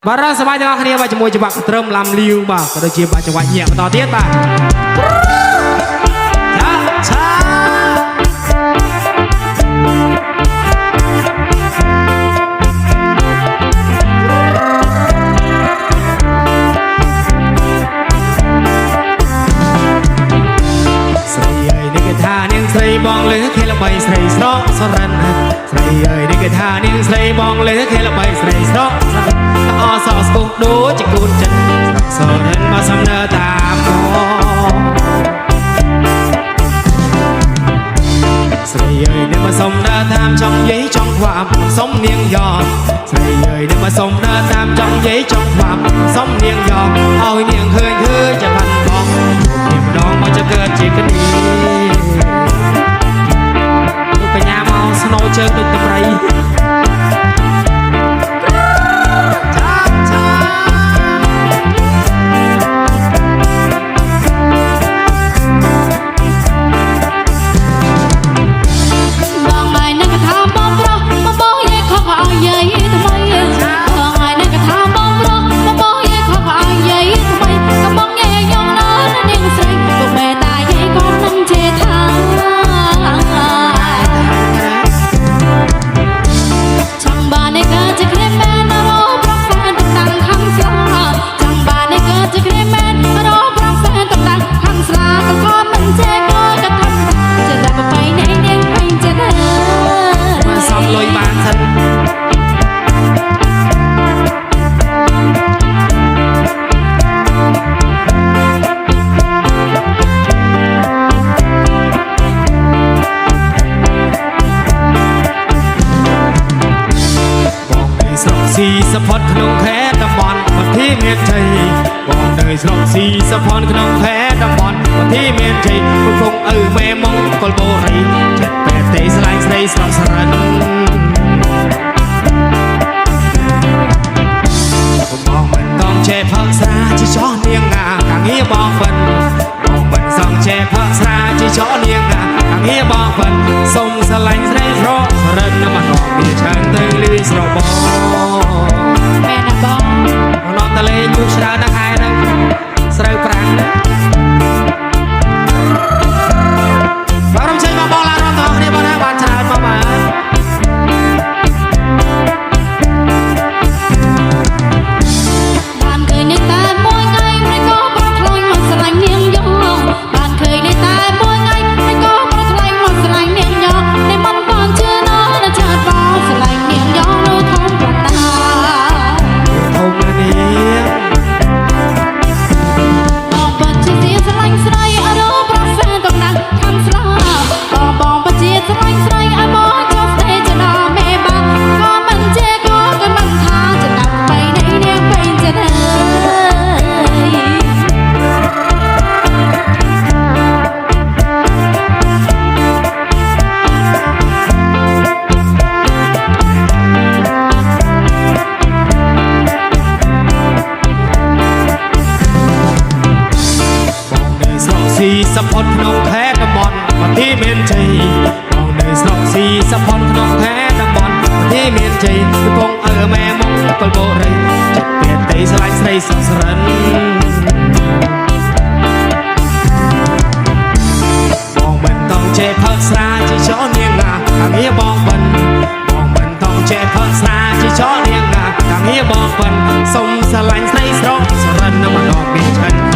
បាទរសប្បាយទាំងអស់គ្នាបាទជាមួយច្បាប់ត្រឹមឡាំលាវបាទក៏ដូចជាបាទចង្វាក់ញាក់បន្តទៀតបាទឆាស្រីអើយនេះគេថានាងស្រីបងលើគេល្បីស្រីស្រកសរិនស្រីអើយនេះគេថានាងស្រីបងលើគេល្បីស្រីស្រកសរិនអសស្គុះដូចជាគូនចិត្តសរិនមកសំណើតាមមកស្រីអើយនេះមកសំណើតាមចង់យាយចង់ខ្វាប់សុំនាងយ៉ងស្រីអើយនេះមកសំណើតាមចង់យាយចង់ខ្វាប់សុំនាងយ៉ងឲ្យនាងឃើញจะพันបងនេះម្ដងមកจะកើតជាគនីទុកបញ្ញាមកស្នូជើងដូចតម្រៃស៊ីសផតក្នុងខេត្តតំបន់វត្តធីមានជ័យបងនៅស្រុកស៊ីសផតក្នុងខេត្តតំបន់វត្តធីមានជ័យពុកគង់ឪម៉ែម៉ងកុលបូរីចិត្តពេទេស្លាញ់ស្រីស្រស់សរិនបងមិនต้องជេរផឹកស្រាជាចោះនាងណាកាងារបងបិនបងមិនសំជេរផឹកស្រាជាចោះនាងណាកាងារបងបិនសុំស្រឡាញ់ស្រីស្រស់សរិនមកនំវាច្រើនទៅលីស្របងមែនណាបងនំតលេងមួយច្រើនណាស់ហើយហ្នឹងស្រូវប្រាំងបាទរំចេញមកបងឡានរំទាំងគ្នាបងណាបានច្រើនមកបាទបានឃើញនេះតែមួយថ្ងៃមិនក៏ប្រត់ខ្លាញ់មកស្រឡាញ់នាងយ៉ងបានឃើញនេះតែមួយថ្ងៃមិនក៏ប្រត់ខ្លាញ់មកស្រឡាញ់នាងយ៉ងនេះមិនបានជឿណោះណាចាត់បងស្រឡាញ់នាងយ៉ងនោះធំប្រតាធំនាងបងបាត់ជាស្រឡាញ់ស្រីអរប្រសើរតំណាំងខាងស្លាបងបាត់ជាស្រឡាញ់ស្រីឲ្យបងចុះស្ទេចដល់មេបាក៏មិនជេរក៏មិនថាจะดับไปในនាងពេញចិត្តហើយស៊ីសផុតក្នុងខេត្តតំបន់វត្តធីមានជ័យបងនៅស្រុកស៊ីសផុតក្នុងខេត្តតំបន់វត្តធីមានជ័យកំពុងអើម៉ែមកកុលបូរីចិត្តពេទេស្លាញ់ស្រីស្រស់សរិនបងមិនต้องជេរផឹកស្រាជាចោលនាងណាកាងារបងបិនបងមិនต้องជេរផឹកស្រាជាចោលនាងណាកាងារបងបិនសុំស្រឡាញ់ស្រីស្រស់សរិនមកនំមានច្រើន